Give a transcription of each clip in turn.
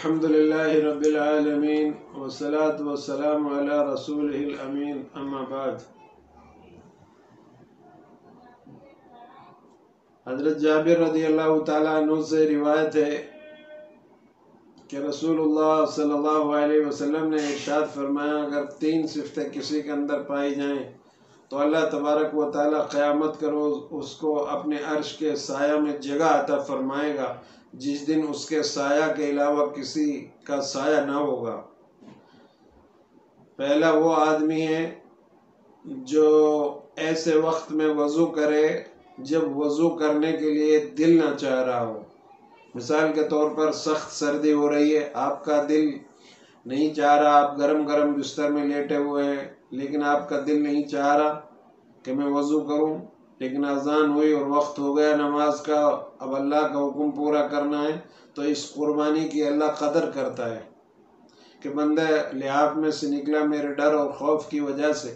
الحمد لله رب العالمين والصلاة والسلام على رسوله الأمين أما بعد. حضرت جابر رضی اللہ تعالیٰ عنہ سے روایت ہے کہ رسول اللہ صلی اللہ علیہ وسلم نے ارشاد فرمایا، اگر 3 صفتیں کسی کے اندر پائی جائیں تو اللہ تبارک و تعالیٰ قیامت کا روز اس کو اپنے عرش کے سایہ میں جگہ عطا فرمائے گا، جس دن اس کے سایہ کے علاوہ کسی کا سایہ نہ ہوگا. پہلا وہ آدمی ہے جو ایسے وقت میں وضو کرے جب وضو کرنے کے لیے دل نہ چاہ رہا ہو. مثال کے طور پر سخت سردی ہو رہی ہے، آپ کا دل نہیں چاہ رہا، آپ گرم گرم بستر میں لیٹے ہوئے ہیں، لیکن آپ کا دل نہیں چاہ رہا کہ میں وضو کروں، لیکن اذان ہوئی اور وقت ہو گیا نماز کا، اب اللہ کا حکم پورا کرنا ہے. تو اس قربانی کی اللہ قدر کرتا ہے کہ بندہ لحاف میں سے نکلا میرے ڈر اور خوف کی وجہ سے،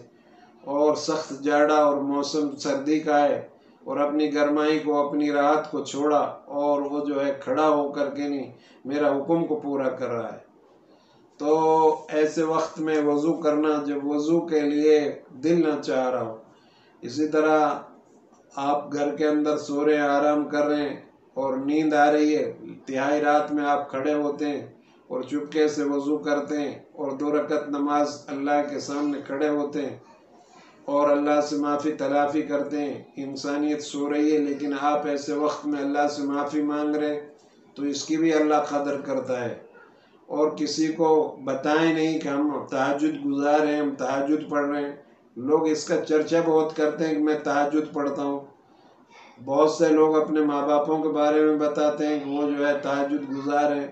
اور سخت جاڑا اور موسم سردی کا ہے، اور اپنی گرمائی کو اپنی راحت کو چھوڑا، اور وہ جو ہے کھڑا ہو کر کے نہیں میرا حکم کو پورا کر رہا ہے. تو ایسے وقت میں وضو کرنا جب وضو کے لیے دل نہ چاہ رہا ہو. اسی طرح آپ گھر کے اندر سو رہے ہیں، آرام کر رہے ہیں اور نیند آ رہی ہے، تہائی رات میں آپ کھڑے ہوتے ہیں اور چپکے سے وضو کرتے ہیں اور 2 رکعت نماز اللہ کے سامنے کھڑے ہوتے ہیں اور اللہ سے معافی تلافی کرتے ہیں. انسانیت سو رہی ہے لیکن آپ ایسے وقت میں اللہ سے معافی مانگ رہے ہیں، تو اس کی بھی اللہ قدر کرتا ہے. اور کسی کو بتائیں نہیں کہ ہم تہجد گزار ہیں، ہم تہجد پڑھ رہے ہیں. لوگ اس کا چرچا بہت کرتے ہیں کہ میں تہجد پڑھتا ہوں. بہت سے لوگ اپنے ماں باپوں کے بارے میں بتاتے ہیں کہ وہ جو ہے تہجد گزار ہیں.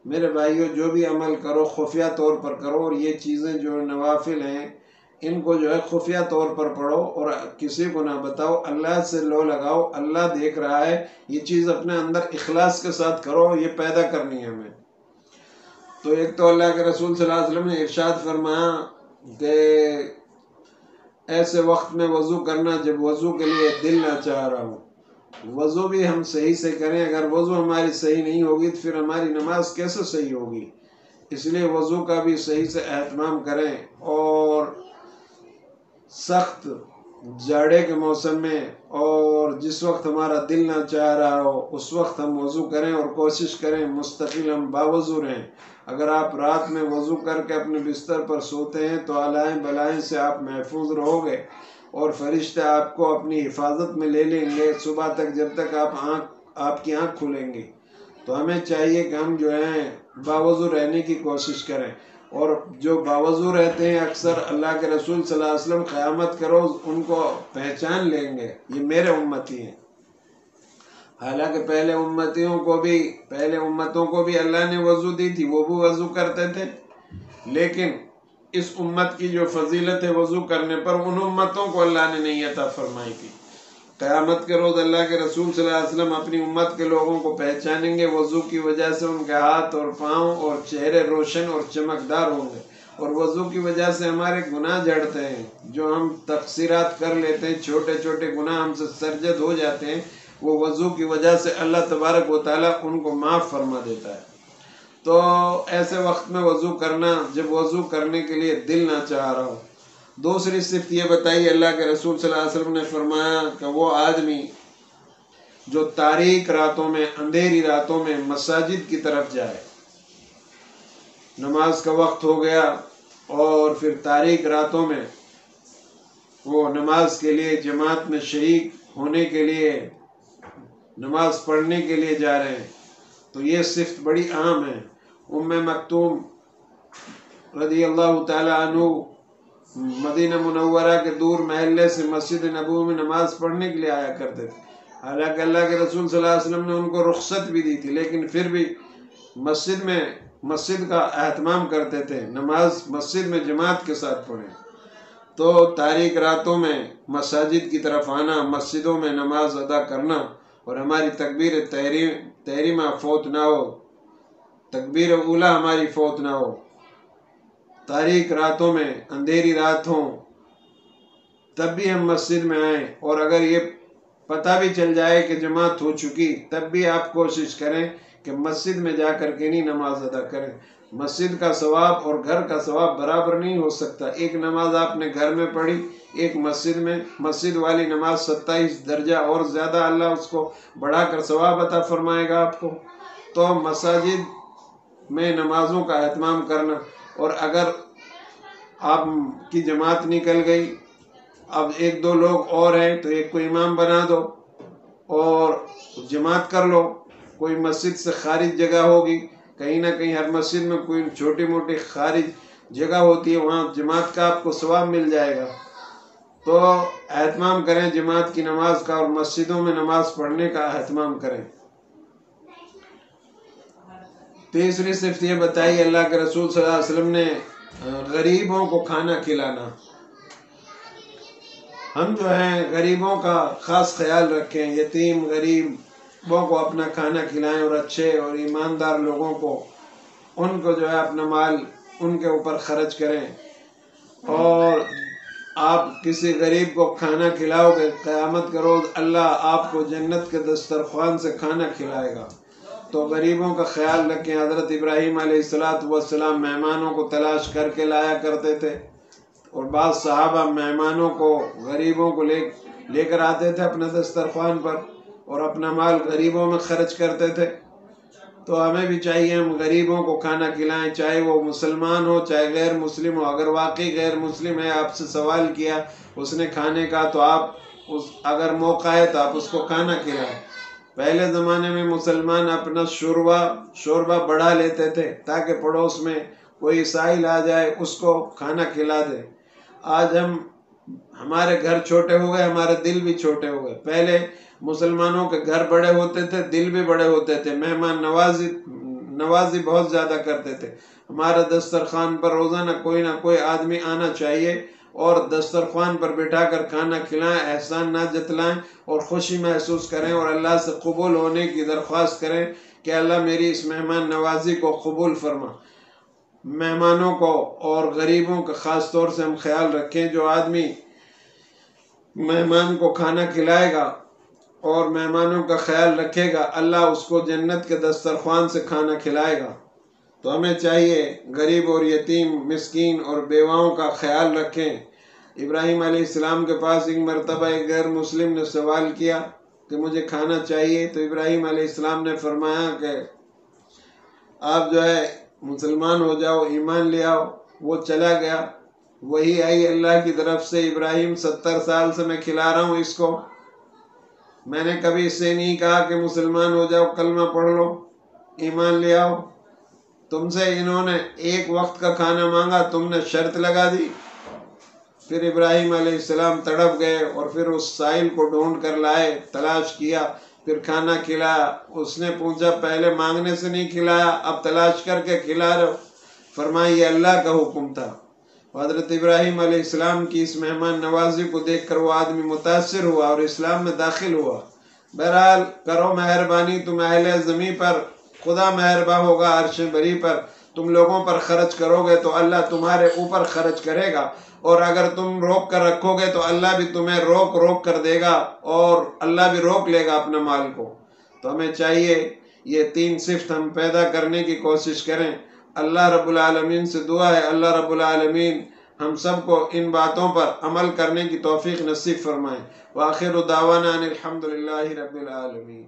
میرے بھائیوں، جو بھی عمل کرو خفیہ طور پر کرو، اور یہ چیزیں جو نوافل ہیں ان کو جو ہے خفیہ طور پر پڑھو اور کسی کو نہ بتاؤ. اللہ سے لو لگاؤ، اللہ دیکھ رہا ہے. یہ چیز اپنے اندر اخلاص کے ساتھ کرو، یہ پیدا کرنی ہے ہمیں. تو ایک تو اللہ کے رسول صلی اللہ علیہ وسلم نے ارشاد فرمایا کہ ایسے وقت میں وضو کرنا جب وضو کے لیے دل نہ چاہ رہا ہو. وضو بھی ہم صحیح سے کریں، اگر وضو ہماری صحیح نہیں ہوگی تو پھر ہماری نماز کیسے صحیح ہوگی. اس لیے وضو کا بھی صحیح سے اہتمام کریں، اور سخت جاڑے کے موسم میں اور جس وقت ہمارا دل نہ چاہ رہا ہو اس وقت ہم وضو کریں، اور کوشش کریں مستقل ہم باوضو رہیں. اگر آپ رات میں وضو کر کے اپنے بستر پر سوتے ہیں تو آلائیں بلائیں سے آپ محفوظ رہو گے، اور فرشتے آپ کو اپنی حفاظت میں لے لیں گے صبح تک، جب تک آپ کی آنکھ کھلیں گی. تو ہمیں چاہیے کہ ہم جو ہیں باوضو رہنے کی کوشش کریں. اور جو باوضو رہتے ہیں اکثر اللہ کے رسول صلی اللہ علیہ وسلم قیامت کے روز ان کو پہچان لیں گے، یہ میرے امتی ہیں. حالانکہ پہلے امتوں کو بھی اللہ نے وضو دی تھی، وہ بھی وضو کرتے تھے، لیکن اس امت کی جو فضیلت ہے وضو کرنے پر، ان امتوں کو اللہ نے نہیں عطا فرمائی تھی. قیامت کے روز اللہ کے رسول صلی اللہ علیہ وسلم اپنی امت کے لوگوں کو پہچانیں گے. وضو کی وجہ سے ان کے ہاتھ اور پاؤں اور چہرے روشن اور چمکدار ہوں گے، اور وضو کی وجہ سے ہمارے گناہ جھڑتے ہیں. جو ہم تقصیرات کر لیتے ہیں، چھوٹے چھوٹے گناہ ہم سے سرزد ہو جاتے ہیں، وہ وضو کی وجہ سے اللہ تبارک و تعالیٰ ان کو معاف فرما دیتا ہے. تو ایسے وقت میں وضو کرنا جب وضو کرنے کے لیے دل نہ چاہ رہا ہو. دوسری صفت یہ بتائی اللہ کے رسول صلی اللہ علیہ وسلم نے فرمایا کہ وہ آدمی جو تاریک راتوں میں، اندھیری راتوں میں مساجد کی طرف جائے، نماز کا وقت ہو گیا اور پھر تاریک راتوں میں وہ نماز کے لیے جماعت میں شریک ہونے کے لیے، نماز پڑھنے کے لیے جا رہے ہیں، تو یہ صفت بڑی عام ہے. مکتوم رضی اللہ تعالی عنہ مدینہ منورہ کے دور محلے سے مسجد نبوی میں نماز پڑھنے کے لیے آیا کرتے تھے. حالانکہ اللہ کے رسول صلی اللہ علیہ وسلم نے ان کو رخصت بھی دی تھی، لیکن پھر بھی مسجد کا اہتمام کرتے تھے، نماز مسجد میں جماعت کے ساتھ پڑھیں. تو تاریک راتوں میں مساجد کی طرف آنا، مسجدوں میں نماز ادا کرنا، اور ہماری تکبیر تحریمہ فوت نہ ہو، تکبیر اولیٰ ہماری فوت نہ ہو. تاریک راتوں میں، اندھیری رات ہوں تب بھی ہم مسجد میں آئیں، اور اگر یہ پتہ بھی چل جائے کہ جماعت ہو چکی تب بھی آپ کوشش کریں کہ مسجد میں جا کر کے نہیں نماز ادا کریں۔ مسجد کا ثواب اور گھر کا ثواب برابر نہیں ہو سکتا۔ ایک نماز آپ نے گھر میں پڑھی، ایک مسجد میں، مسجد والی نماز 27 درجہ اور زیادہ اللہ اس کو بڑھا کر ثواب عطا فرمائے گا آپ کو۔ تو مساجد میں نمازوں کا اہتمام کرنا، اور اگر آپ کی جماعت نکل گئی، اب ایک دو لوگ اور ہیں تو ایک کو امام بنا دو اور جماعت کر لو۔ کوئی مسجد سے خارج جگہ ہوگی، کہیں نہ کہیں ہر مسجد میں کوئی چھوٹی موٹی خارج جگہ ہوتی ہے، وہاں جماعت کا آپ کو ثواب مل جائے گا۔ تو اہتمام کریں جماعت کی نماز کا، اور مسجدوں میں نماز پڑھنے کا اہتمام کریں۔ تیسری صفت یہ بتائی اللہ کے رسول صلی اللہ علیہ وسلم نے، غریبوں کو کھانا کھلانا۔ ہم جو ہیں غریبوں کا خاص خیال رکھیں، یتیم غریبوں کو اپنا کھانا کھلائیں، اور اچھے اور ایماندار لوگوں کو ان کو جو ہے اپنا مال ان کے اوپر خرچ کریں۔ اور آپ کسی غریب کو کھانا کھلاؤ گے، قیامت کے روز اللہ آپ کو جنت کے دسترخوان سے کھانا کھلائے گا۔ تو غریبوں کا خیال رکھیں۔ حضرت ابراہیم علیہ السلام مہمانوں کو تلاش کر کے لایا کرتے تھے، اور بعض صحابہ مہمانوں کو، غریبوں کو لے کر آتے تھے اپنے دسترخوان پر، اور اپنا مال غریبوں میں خرچ کرتے تھے۔ تو ہمیں بھی چاہیے ہم غریبوں کو کھانا کھلائیں، چاہے وہ مسلمان ہو چاہے غیر مسلم ہو۔ اگر واقعی غیر مسلم ہے، آپ سے سوال کیا اس نے کھانے کا، تو آپ اگر موقع ہے تو آپ اس کو کھانا کھلائیں۔ پہلے زمانے میں مسلمان اپنا شوربہ بڑھا لیتے تھے تاکہ پڑوس میں کوئی سائل آ جائے اس کو کھانا کھلا دے۔ آج ہمارے گھر چھوٹے ہو گئے، ہمارے دل بھی چھوٹے ہو گئے۔ پہلے مسلمانوں کے گھر بڑے ہوتے تھے، دل بھی بڑے ہوتے تھے، مہمان نوازی بہت زیادہ کرتے تھے۔ ہمارا دسترخوان پر روزانہ کوئی نہ کوئی آدمی آنا چاہیے، اور دسترخوان پر بٹھا کر کھانا کھلائیں، احسان نہ جتلائیں، اور خوشی محسوس کریں، اور اللہ سے قبول ہونے کی درخواست کریں کہ اللہ میری اس مہمان نوازی کو قبول فرما۔ مہمانوں کو اور غریبوں کا خاص طور سے ہم خیال رکھیں۔ جو آدمی مہمان کو کھانا کھلائے گا اور مہمانوں کا خیال رکھے گا، اللہ اس کو جنت کے دسترخوان سے کھانا کھلائے گا۔ تو ہمیں چاہیے غریب اور یتیم، مسکین اور بیواؤں کا خیال رکھیں۔ ابراہیم علیہ السلام کے پاس ایک مرتبہ ایک غیر مسلم نے سوال کیا کہ مجھے کھانا چاہیے، تو ابراہیم علیہ السلام نے فرمایا کہ آپ جو ہے مسلمان ہو جاؤ، ایمان لے آؤ۔ وہ چلا گیا، وہی آئی اللہ کی طرف سے، ابراہیم 70 سال سے میں کھلا رہا ہوں اس کو، میں نے کبھی اس سے نہیں کہا کہ مسلمان ہو جاؤ، کلمہ پڑھ لو، ایمان لے آؤ۔ تم سے انہوں نے ایک وقت کا کھانا مانگا، تم نے شرط لگا دی۔ پھر ابراہیم علیہ السلام تڑپ گئے، اور پھر اس سائل کو ڈھونڈ کر لائے، تلاش کیا، پھر کھانا کھلایا۔ اس نے پوچھا پہلے مانگنے سے نہیں کھلایا، اب تلاش کر کے کھلا رہے ہو؟ فرمایا یہ اللہ کا حکم تھا۔ حضرت ابراہیم علیہ السلام کی اس مہمان نوازی کو دیکھ کر وہ آدمی متاثر ہوا اور اسلام میں داخل ہوا۔ بہرحال کرو مہربانی، تم اہل زمین پر خدا مہربان ہوگا، عرش بری پر تم لوگوں پر خرچ کرو گے تو اللہ تمہارے اوپر خرچ کرے گا، اور اگر تم روک کر رکھو گے تو اللہ بھی تمہیں روک کر دے گا، اور اللہ بھی روک لے گا اپنا مال کو۔ تو ہمیں چاہیے یہ 3 صفت ہم پیدا کرنے کی کوشش کریں۔ اللہ رب العالمین سے دعا ہے اللہ رب العالمین ہم سب کو ان باتوں پر عمل کرنے کی توفیق نصیب فرمائیں۔ وآخر دعوانا ان الحمدللہ رب العالمین۔